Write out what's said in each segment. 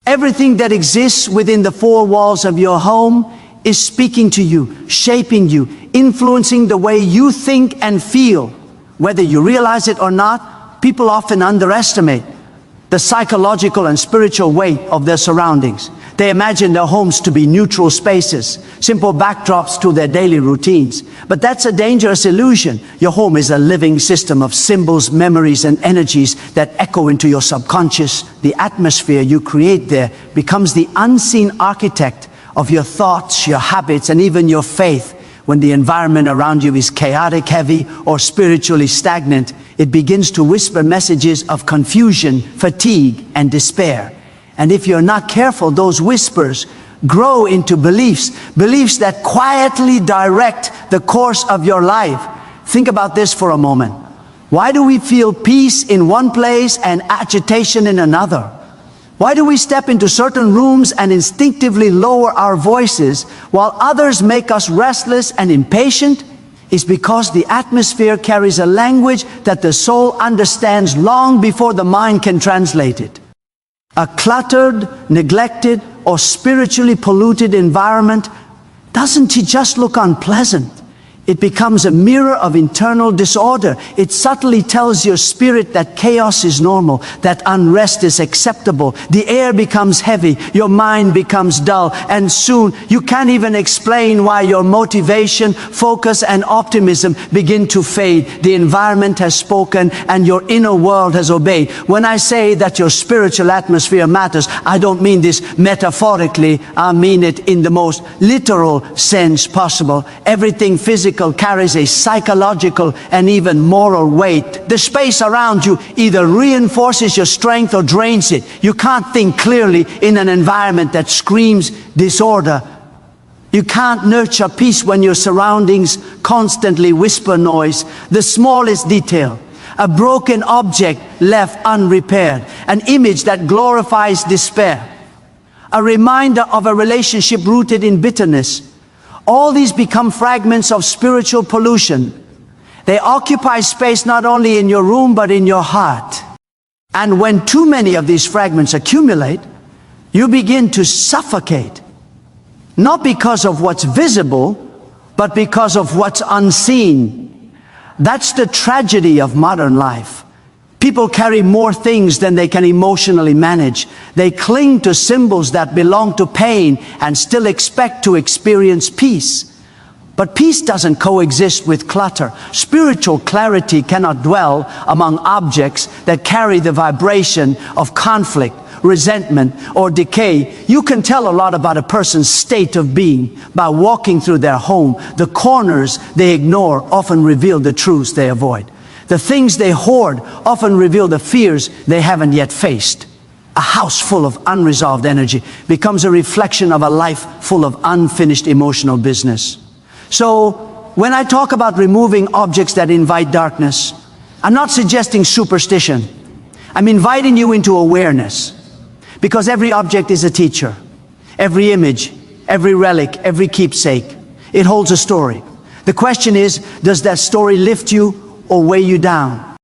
Everything that exists within the four walls of your home is speaking to you, shaping you, influencing the way you think and feel. Whether you realize it or not, people often underestimate the psychological and spiritual weight of their surroundings. They imagine their homes to be neutral spaces, simple backdrops to their daily routines. But that's a dangerous illusion. Your home is a living system of symbols, memories, and energies that echo into your subconscious. The atmosphere you create there becomes the unseen architect of your thoughts, your habits, and even your faith. When the environment around you is chaotic, heavy, or spiritually stagnant, it begins to whisper messages of confusion, fatigue, and despair. And if you're not careful, those whispers grow into beliefs that quietly direct the course of your life. Think about this for a moment. Why do we feel peace in one place and agitation in another? Why do we step into certain rooms and instinctively lower our voices while others make us restless and impatient? It's because the atmosphere carries a language that the soul understands long before the mind can translate it. A cluttered, neglected, or spiritually polluted environment doesn't just look unpleasant. It becomes a mirror of internal disorder. It subtly tells your spirit that chaos is normal, that unrest is acceptable. The air becomes heavy, your mind becomes dull, and soon you can't even explain why your motivation, focus, and optimism begin to fade. The environment has spoken and your inner world has obeyed. When I say that your spiritual atmosphere matters, I don't mean this metaphorically. I mean it in the most literal sense possible. Everything physical carries a psychological and even moral weight. The space around you either reinforces your strength or drains it. You can't think clearly in an environment that screams disorder. You can't nurture peace when your surroundings constantly whisper noise. The smallest detail, a broken object left unrepaired, an image that glorifies despair, a reminder of a relationship rooted in bitterness. All these become fragments of spiritual pollution. They occupy space not only in your room but in your heart. And when too many of these fragments accumulate, you begin to suffocate. Not because of what's visible, but because of what's unseen. That's the tragedy of modern life. People carry more things than they can emotionally manage. They cling to symbols that belong to pain and still expect to experience peace. But peace doesn't coexist with clutter. Spiritual clarity cannot dwell among objects that carry the vibration of conflict, resentment, or decay. You can tell a lot about a person's state of being by walking through their home. The corners they ignore often reveal the truths they avoid. The things they hoard often reveal the fears they haven't yet faced. A house full of unresolved energy becomes a reflection of a life full of unfinished emotional business. So, when I talk about removing objects that invite darkness, I'm not suggesting superstition. I'm inviting you into awareness. Because every object is a teacher. Every image, every relic, every keepsake, it holds a story. The question is, does that story lift you or weigh you down?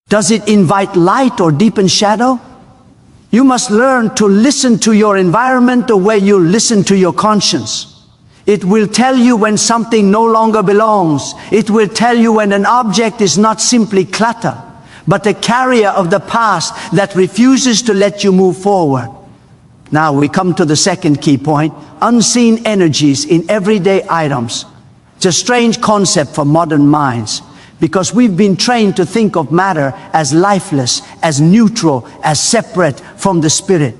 Does it invite light or deepen shadow? You must learn to listen to your environment the way you listen to your conscience. It will tell you when something no longer belongs. It will tell you when an object is not simply clutter, but a carrier of the past that refuses to let you move forward. Now we come to the second key point, unseen energies in everyday items. It's a strange concept for modern minds, because we've been trained to think of matter as lifeless, as neutral, as separate from the spirit.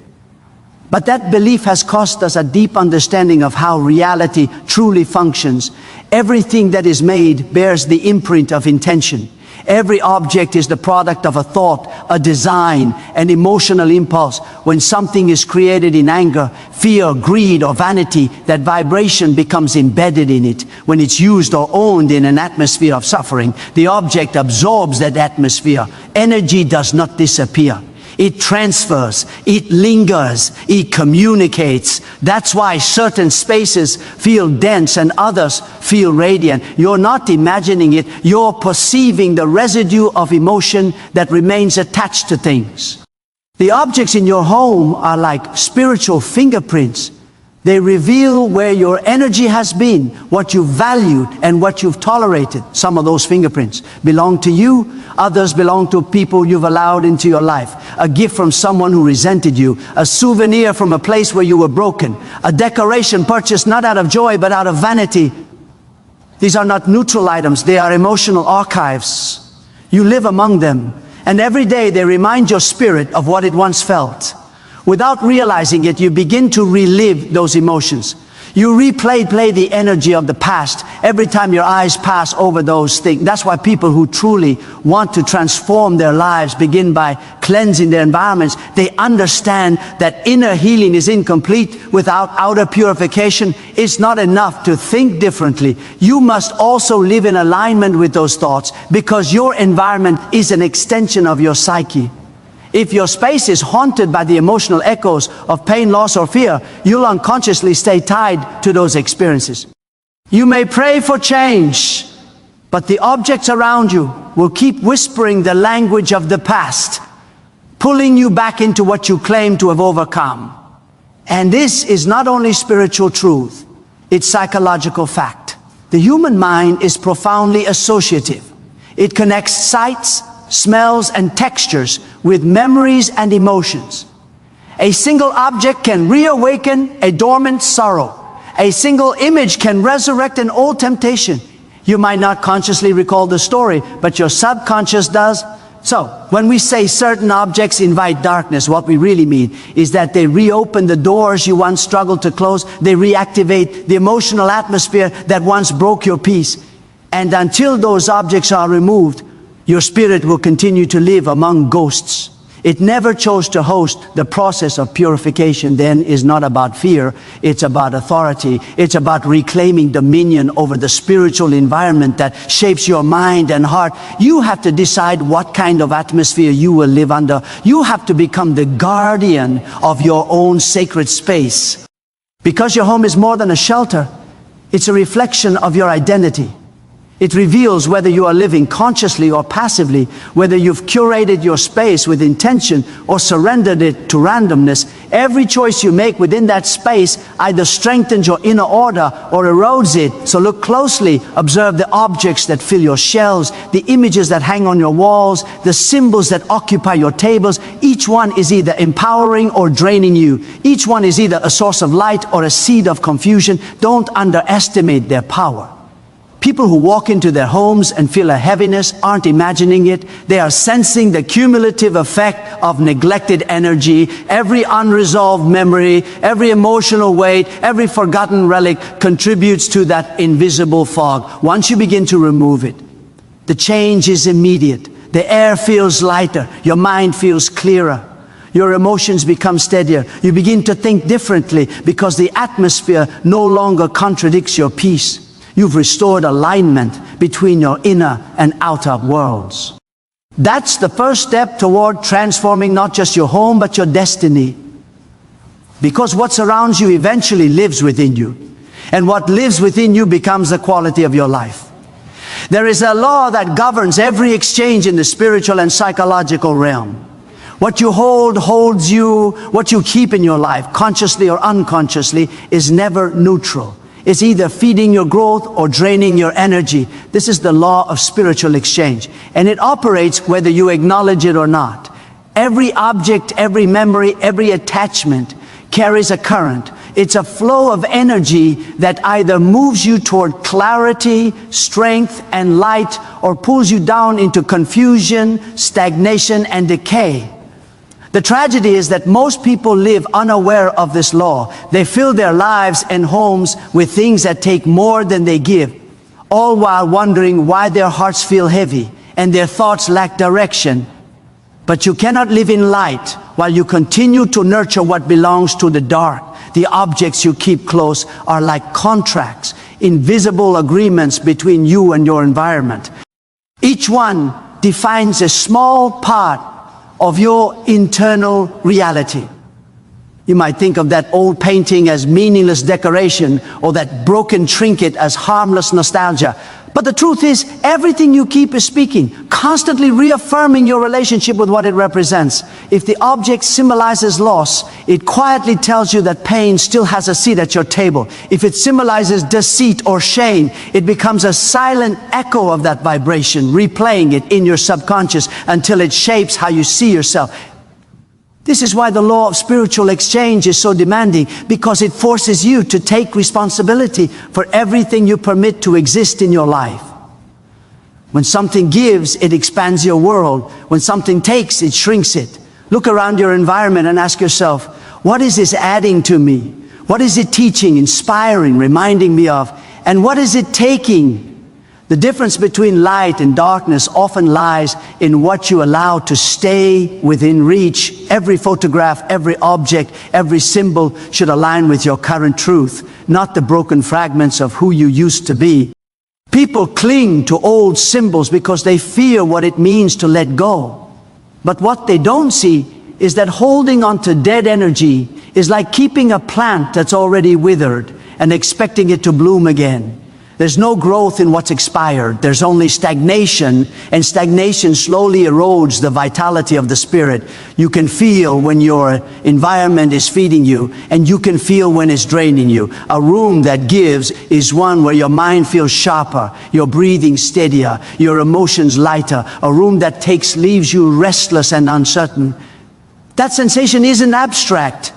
But that belief has cost us a deep understanding of how reality truly functions. Everything that is made bears the imprint of intention. Every object is the product of a thought, a design, an emotional impulse. When something is created in anger, fear, greed, or vanity, that vibration becomes embedded in it. When it's used or owned in an atmosphere of suffering, the object absorbs that atmosphere. Energy does not disappear. It transfers, it lingers, it communicates. That's why certain spaces feel dense and others feel radiant. You're not imagining it, you're perceiving the residue of emotion that remains attached to things. The objects in your home are like spiritual fingerprints. They reveal where your energy has been, what you've valued, and what you've tolerated. Some of those fingerprints belong to you. Others belong to people you've allowed into your life. A gift from someone who resented you. A souvenir from a place where you were broken. A decoration purchased not out of joy, but out of vanity. These are not neutral items. They are emotional archives. You live among them. And every day they remind your spirit of what it once felt. Without realizing it, you begin to relive those emotions. You replay the energy of the past every time your eyes pass over those things. That's why people who truly want to transform their lives begin by cleansing their environments. They understand that inner healing is incomplete without outer purification. It's not enough to think differently. You must also live in alignment with those thoughts, because your environment is an extension of your psyche. If your space is haunted by the emotional echoes of pain, loss, or fear, you'll unconsciously stay tied to those experiences. You may pray for change, but the objects around you will keep whispering the language of the past, pulling you back into what you claim to have overcome. And this is not only spiritual truth, it's psychological fact. The human mind is profoundly associative. It connects sights, smells, and textures with memories and emotions. A single object can reawaken a dormant sorrow. A single image can resurrect an old temptation. You might not consciously recall the story, but your subconscious does. So, when we say certain objects invite darkness, what we really mean is that they reopen the doors you once struggled to close. They reactivate the emotional atmosphere that once broke your peace. And until those objects are removed, your spirit will continue to live among ghosts. It never chose to host. The process of purification then is not about fear, it's about authority. It's about reclaiming dominion over the spiritual environment that shapes your mind and heart. You have to decide what kind of atmosphere you will live under. You have to become the guardian of your own sacred space. Because your home is more than a shelter, it's a reflection of your identity. It reveals whether you are living consciously or passively, whether you've curated your space with intention or surrendered it to randomness. Every choice you make within that space either strengthens your inner order or erodes it. So look closely, observe the objects that fill your shelves, the images that hang on your walls, the symbols that occupy your tables. Each one is either empowering or draining you. Each one is either a source of light or a seed of confusion. Don't underestimate their power. People who walk into their homes and feel a heaviness aren't imagining it. They are sensing the cumulative effect of neglected energy. Every unresolved memory, every emotional weight, every forgotten relic contributes to that invisible fog. Once you begin to remove it, the change is immediate. The air feels lighter. Your mind feels clearer. Your emotions become steadier. You begin to think differently because the atmosphere no longer contradicts your peace. You've restored alignment between your inner and outer worlds. That's the first step toward transforming not just your home, but your destiny. Because what surrounds you eventually lives within you. And what lives within you becomes the quality of your life. There is a law that governs every exchange in the spiritual and psychological realm. What you hold holds you. What you keep in your life, consciously or unconsciously, is never neutral. It's either feeding your growth or draining your energy. This is the law of spiritual exchange. And it operates whether you acknowledge it or not. Every object, every memory, every attachment carries a current. It's a flow of energy that either moves you toward clarity, strength, and light, or pulls you down into confusion, stagnation, and decay. The tragedy is that most people live unaware of this law. They fill their lives and homes with things that take more than they give, all while wondering why their hearts feel heavy and their thoughts lack direction. But you cannot live in light while you continue to nurture what belongs to the dark. The objects you keep close are like contracts, invisible agreements between you and your environment. Each one defines a small part of your internal reality. You might think of that old painting as meaningless decoration, or that broken trinket as harmless nostalgia. But the truth is, everything you keep is speaking, constantly reaffirming your relationship with what it represents. If the object symbolizes loss, it quietly tells you that pain still has a seat at your table. If it symbolizes deceit or shame, it becomes a silent echo of that vibration, replaying it in your subconscious until it shapes how you see yourself. This is why the law of spiritual exchange is so demanding, because it forces you to take responsibility for everything you permit to exist in your life. When something gives, it expands your world. When something takes, it shrinks it. Look around your environment and ask yourself, what is this adding to me? What is it teaching, inspiring, reminding me of? And what is it taking? The difference between light and darkness often lies in what you allow to stay within reach. Every photograph, every object, every symbol should align with your current truth, not the broken fragments of who you used to be. People cling to old symbols because they fear what it means to let go. But what they don't see is that holding on to dead energy is like keeping a plant that's already withered and expecting it to bloom again. There's no growth in what's expired. There's only stagnation, and stagnation slowly erodes the vitality of the spirit. You can feel when your environment is feeding you, and you can feel when it's draining you. A room that gives is one where your mind feels sharper, your breathing steadier, your emotions lighter. A room that takes leaves you restless and uncertain. That sensation isn't abstract.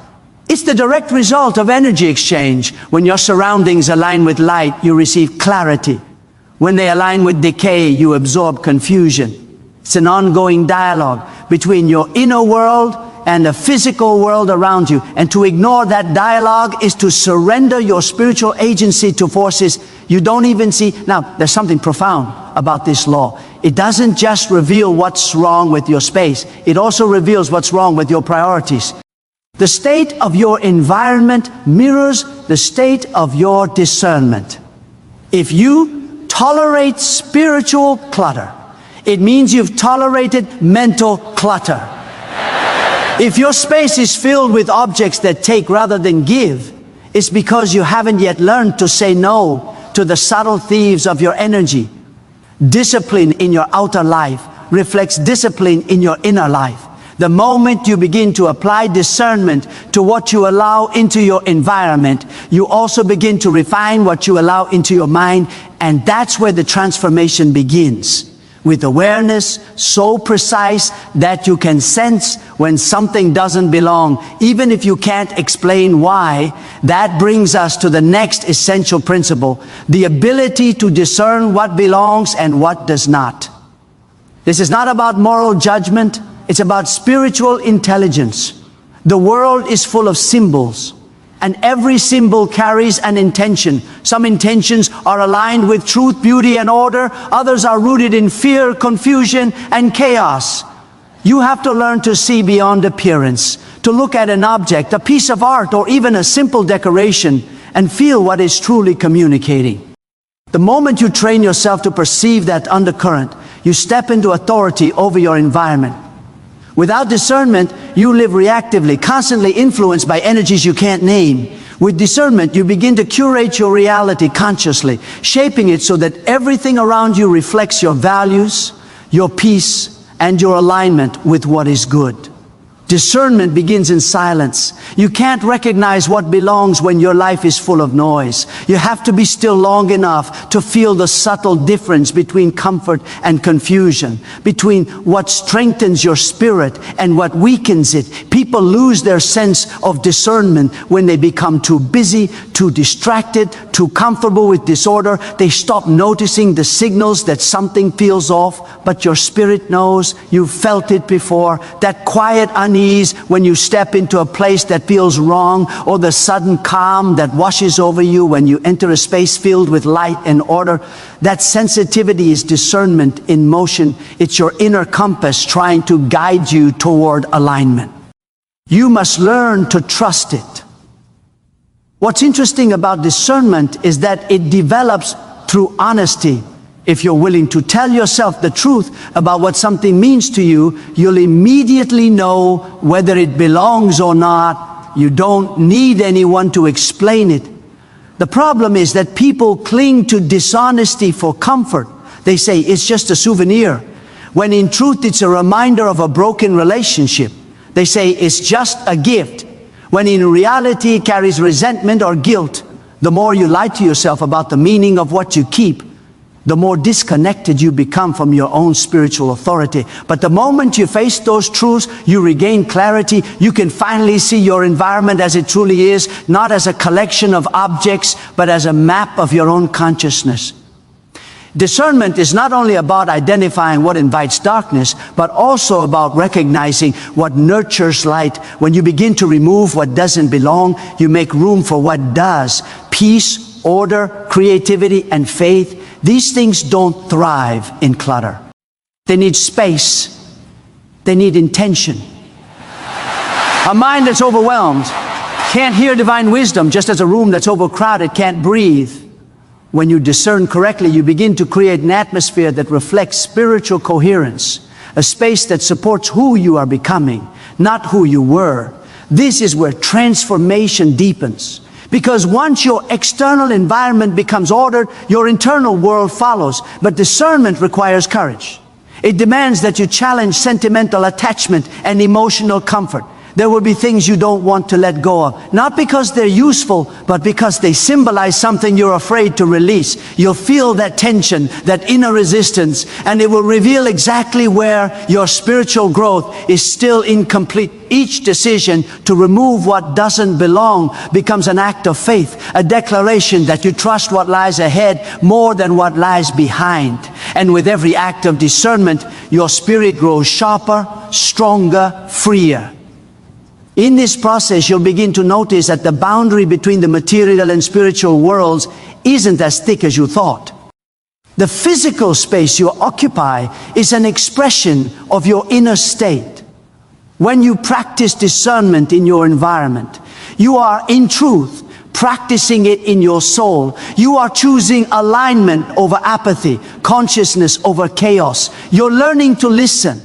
It's the direct result of energy exchange. When your surroundings align with light, you receive clarity. When they align with decay, you absorb confusion. It's an ongoing dialogue between your inner world and the physical world around you. And to ignore that dialogue is to surrender your spiritual agency to forces you don't even see. Now, there's something profound about this law. It doesn't just reveal what's wrong with your space. It also reveals what's wrong with your priorities. The state of your environment mirrors the state of your discernment. If you tolerate spiritual clutter, it means you've tolerated mental clutter. If your space is filled with objects that take rather than give, it's because you haven't yet learned to say no to the subtle thieves of your energy. Discipline in your outer life reflects discipline in your inner life. The moment you begin to apply discernment to what you allow into your environment, you also begin to refine what you allow into your mind, and that's where the transformation begins. With awareness so precise that you can sense when something doesn't belong, even if you can't explain why. That brings us to the next essential principle, the ability to discern what belongs and what does not. This is not about moral judgment. It's about spiritual intelligence. The world is full of symbols, and every symbol carries an intention. Some intentions are aligned with truth, beauty, and order. Others are rooted in fear, confusion, and chaos. You have to learn to see beyond appearance, to look at an object, a piece of art, or even a simple decoration, and feel what it's truly communicating. The moment you train yourself to perceive that undercurrent, you step into authority over your environment. Without discernment, you live reactively, constantly influenced by energies you can't name. With discernment, you begin to curate your reality consciously, shaping it so that everything around you reflects your values, your peace, and your alignment with what is good. Discernment begins in silence. You can't recognize what belongs when your life is full of noise. You have to be still long enough to feel the subtle difference between comfort and confusion, between what strengthens your spirit and what weakens it. People lose their sense of discernment when they become too busy, too distracted, too comfortable with disorder. They stop noticing the signals that something feels off, but your spirit knows. You've felt it before. That quiet unease when you step into a place that feels wrong, or the sudden calm that washes over you when you enter a space filled with light and order. That sensitivity is discernment in motion. It's your inner compass trying to guide you toward alignment. You must learn to trust it. What's interesting about discernment is that it develops through honesty. If you're willing to tell yourself the truth about what something means to you, you'll immediately know whether it belongs or not. You don't need anyone to explain it. The problem is that people cling to dishonesty for comfort. They say it's just a souvenir, when in truth it's a reminder of a broken relationship. They say it's just a gift, when in reality it carries resentment or guilt. The more you lie to yourself about the meaning of what you keep, the more disconnected you become from your own spiritual authority. But the moment you face those truths, you regain clarity. You can finally see your environment as it truly is, not as a collection of objects, but as a map of your own consciousness. Discernment is not only about identifying what invites darkness, but also about recognizing what nurtures light. When you begin to remove what doesn't belong, you make room for what does. Peace, order, creativity, and faith. These things don't thrive in clutter. They need space. They need intention. A mind that's overwhelmed can't hear divine wisdom, just as a room that's overcrowded can't breathe. When you discern correctly, you begin to create an atmosphere that reflects spiritual coherence, a space that supports who you are becoming, not who you were. This is where transformation deepens. Because once your external environment becomes ordered, your internal world follows. But discernment requires courage. It demands that you challenge sentimental attachment and emotional comfort. There will be things you don't want to let go of, not because they're useful, but because they symbolize something you're afraid to release. You'll feel that tension, that inner resistance, and it will reveal exactly where your spiritual growth is still incomplete. Each decision to remove what doesn't belong becomes an act of faith, a declaration that you trust what lies ahead more than what lies behind. And with every act of discernment, your spirit grows sharper, stronger, freer. In this process, you'll begin to notice that the boundary between the material and spiritual worlds isn't as thick as you thought. The physical space you occupy is an expression of your inner state. When you practice discernment in your environment, you are in truth practicing it in your soul. You are choosing alignment over apathy, consciousness over chaos. You're learning to listen,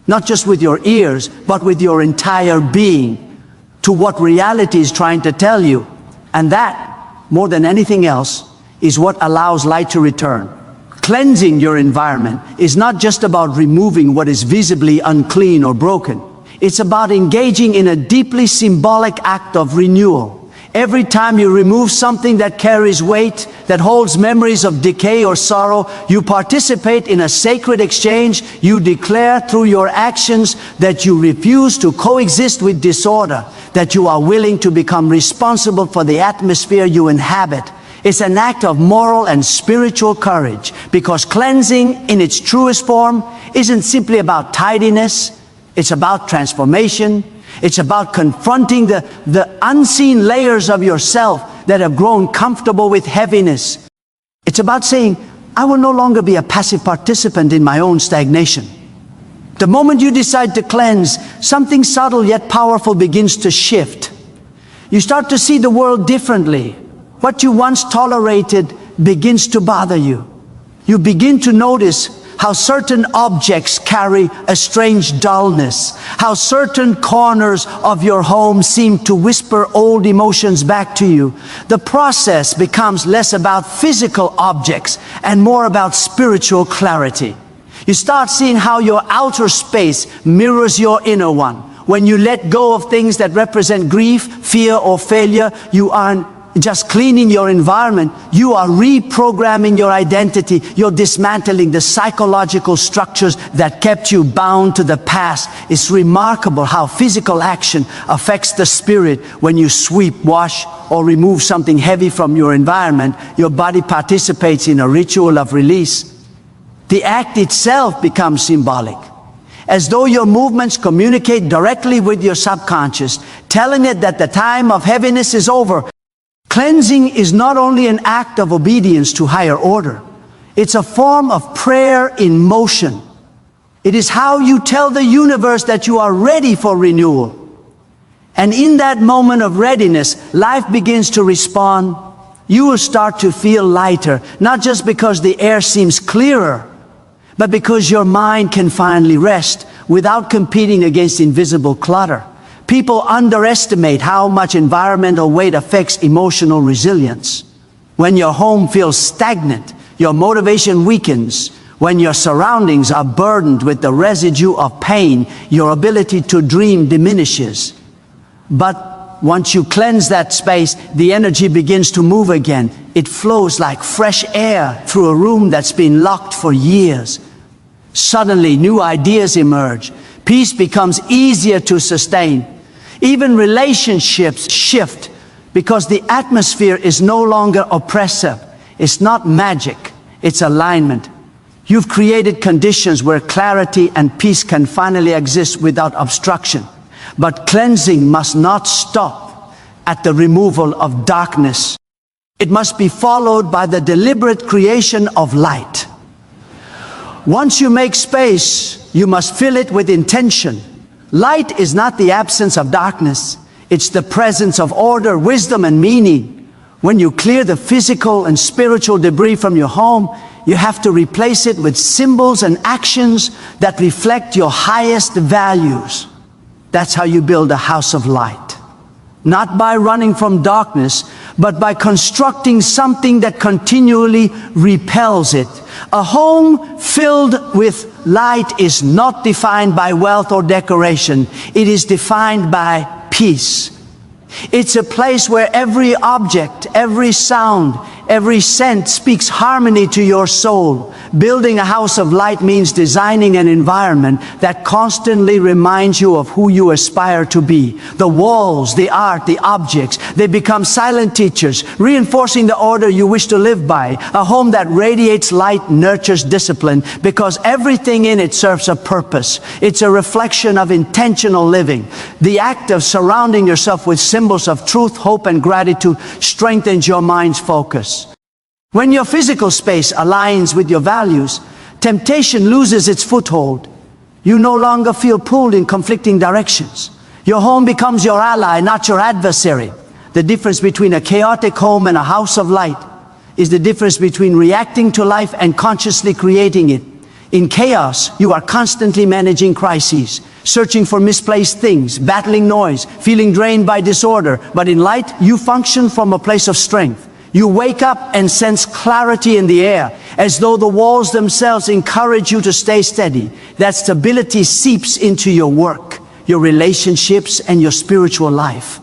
not just with your ears, but with your entire being, to what reality is trying to tell you. And that, more than anything else, is what allows light to return. Cleansing your environment is not just about removing what is visibly unclean or broken. It's about engaging in a deeply symbolic act of renewal. Every time you remove something that carries weight, that holds memories of decay or sorrow, you participate in a sacred exchange. You declare through your actions that you refuse to coexist with disorder, that you are willing to become responsible for the atmosphere you inhabit. It's an act of moral and spiritual courage, because cleansing in its truest form isn't simply about tidiness. It's about transformation. It's about confronting the unseen layers of yourself that have grown comfortable with heaviness. It's about saying, I will no longer be a passive participant in my own stagnation. The moment you decide to cleanse, something subtle yet powerful begins to shift. You start to see the world differently. What you once tolerated begins to bother you. You begin to notice how certain objects carry a strange dullness, how certain corners of your home seem to whisper old emotions back to you. The process becomes less about physical objects and more about spiritual clarity. You start seeing how your outer space mirrors your inner one. When you let go of things that represent grief, fear, or failure, you aren't just cleaning your environment, you are reprogramming your identity. You're dismantling the psychological structures that kept you bound to the past. It's remarkable how physical action affects the spirit. When you sweep, wash, or remove something heavy from your environment, your body participates in a ritual of release. The act itself becomes symbolic, as though your movements communicate directly with your subconscious, telling it that the time of heaviness is over. Cleansing is not only an act of obedience to higher order, it's a form of prayer in motion. It is how you tell the universe that you are ready for renewal. And in that moment of readiness, life begins to respond. You will start to feel lighter, not just because the air seems clearer, but because your mind can finally rest without competing against invisible clutter. People underestimate how much environmental weight affects emotional resilience. When your home feels stagnant, your motivation weakens. When your surroundings are burdened with the residue of pain, your ability to dream diminishes. But once you cleanse that space, the energy begins to move again. It flows like fresh air through a room that's been locked for years. Suddenly, new ideas emerge. Peace becomes easier to sustain. Even relationships shift because the atmosphere is no longer oppressive. It's not magic, it's alignment. You've created conditions where clarity and peace can finally exist without obstruction. But cleansing must not stop at the removal of darkness. It must be followed by the deliberate creation of light. Once you make space, you must fill it with intention. Light is not the absence of darkness. It's the presence of order, wisdom, and meaning. When you clear the physical and spiritual debris from your home, you have to replace it with symbols and actions that reflect your highest values. That's how you build a house of light. Not by running from darkness, but by constructing something that continually repels it. A home filled with light is not defined by wealth or decoration. It is defined by peace. It's a place where every object, every sound, every scent speaks harmony to your soul. Building a house of light means designing an environment that constantly reminds you of who you aspire to be. The walls, the art, the objects, they become silent teachers, reinforcing the order you wish to live by. A home that radiates light nurtures discipline because everything in it serves a purpose. It's a reflection of intentional living. The act of surrounding yourself with symbols of truth, hope, and gratitude strengthens your mind's focus. When your physical space aligns with your values, temptation loses its foothold. You no longer feel pulled in conflicting directions. Your home becomes your ally, not your adversary. The difference between a chaotic home and a house of light is the difference between reacting to life and consciously creating it. In chaos, you are constantly managing crises, searching for misplaced things, battling noise, feeling drained by disorder. But in light, you function from a place of strength. You wake up and sense clarity in the air, as though the walls themselves encourage you to stay steady. That stability seeps into your work, your relationships, and your spiritual life.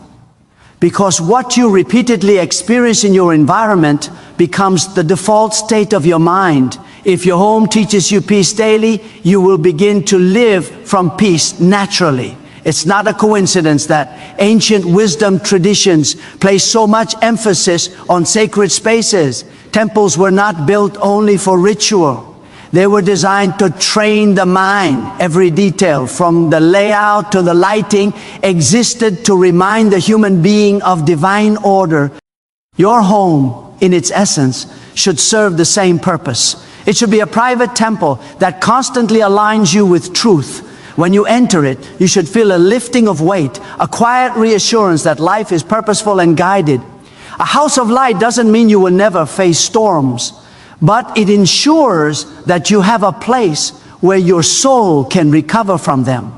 Because what you repeatedly experience in your environment becomes the default state of your mind. If your home teaches you peace daily, you will begin to live from peace naturally. It's not a coincidence that ancient wisdom traditions place so much emphasis on sacred spaces. Temples were not built only for ritual. They were designed to train the mind. Every detail, from the layout to the lighting, existed to remind the human being of divine order. Your home, in its essence, should serve the same purpose. It should be a private temple that constantly aligns you with truth. When you enter it, you should feel a lifting of weight, a quiet reassurance that life is purposeful and guided. A house of light doesn't mean you will never face storms, but it ensures that you have a place where your soul can recover from them.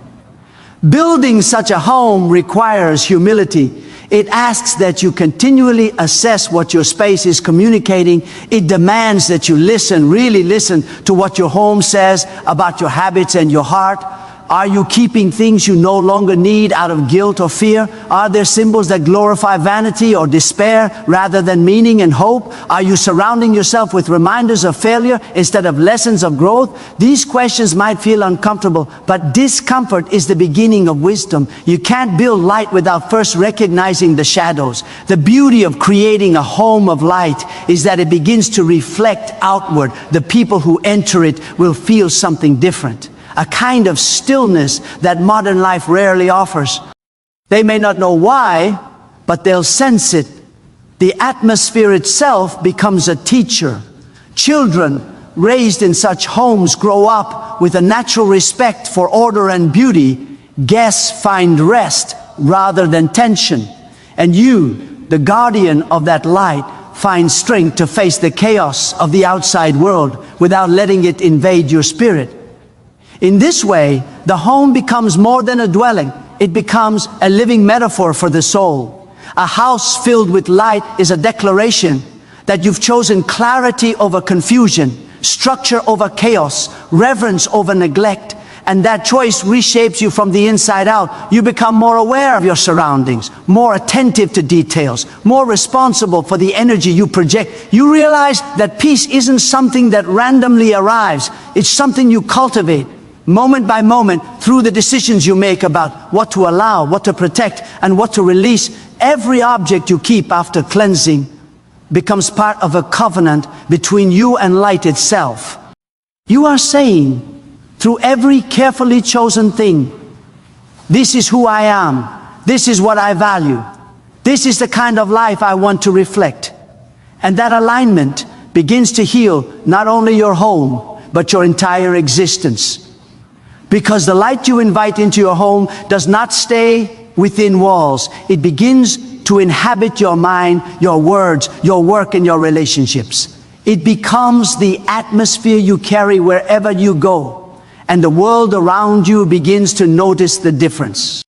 Building such a home requires humility. It asks that you continually assess what your space is communicating. It demands that you listen, really listen to what your home says about your habits and your heart. Are you keeping things you no longer need out of guilt or fear? Are there symbols that glorify vanity or despair rather than meaning and hope? Are you surrounding yourself with reminders of failure instead of lessons of growth? These questions might feel uncomfortable, but discomfort is the beginning of wisdom. You can't build light without first recognizing the shadows. The beauty of creating a home of light is that it begins to reflect outward. The people who enter it will feel something different. A kind of stillness that modern life rarely offers. They may not know why, but they'll sense it. The atmosphere itself becomes a teacher. Children raised in such homes grow up with a natural respect for order and beauty. Guests find rest rather than tension. And you, the guardian of that light, find strength to face the chaos of the outside world without letting it invade your spirit. In this way, the home becomes more than a dwelling. it becomes a living metaphor for the soul. A house filled with light is a declaration that you've chosen clarity over confusion, structure over chaos, reverence over neglect, and that choice reshapes you from the inside out. You become more aware of your surroundings, more attentive to details, more responsible for the energy you project. You realize that peace isn't something that randomly arrives. It's something you cultivate, moment by moment, through the decisions you make about what to allow, what to protect, and what to release. Every object you keep after cleansing becomes part of a covenant between you and light itself. You are saying, through every carefully chosen thing, this is who I am, this is what I value, this is the kind of life I want to reflect. And that alignment begins to heal not only your home, but your entire existence. Because the light you invite into your home does not stay within walls. It begins to inhabit your mind, your words, your work, and your relationships. It becomes the atmosphere you carry wherever you go. And the world around you begins to notice the difference.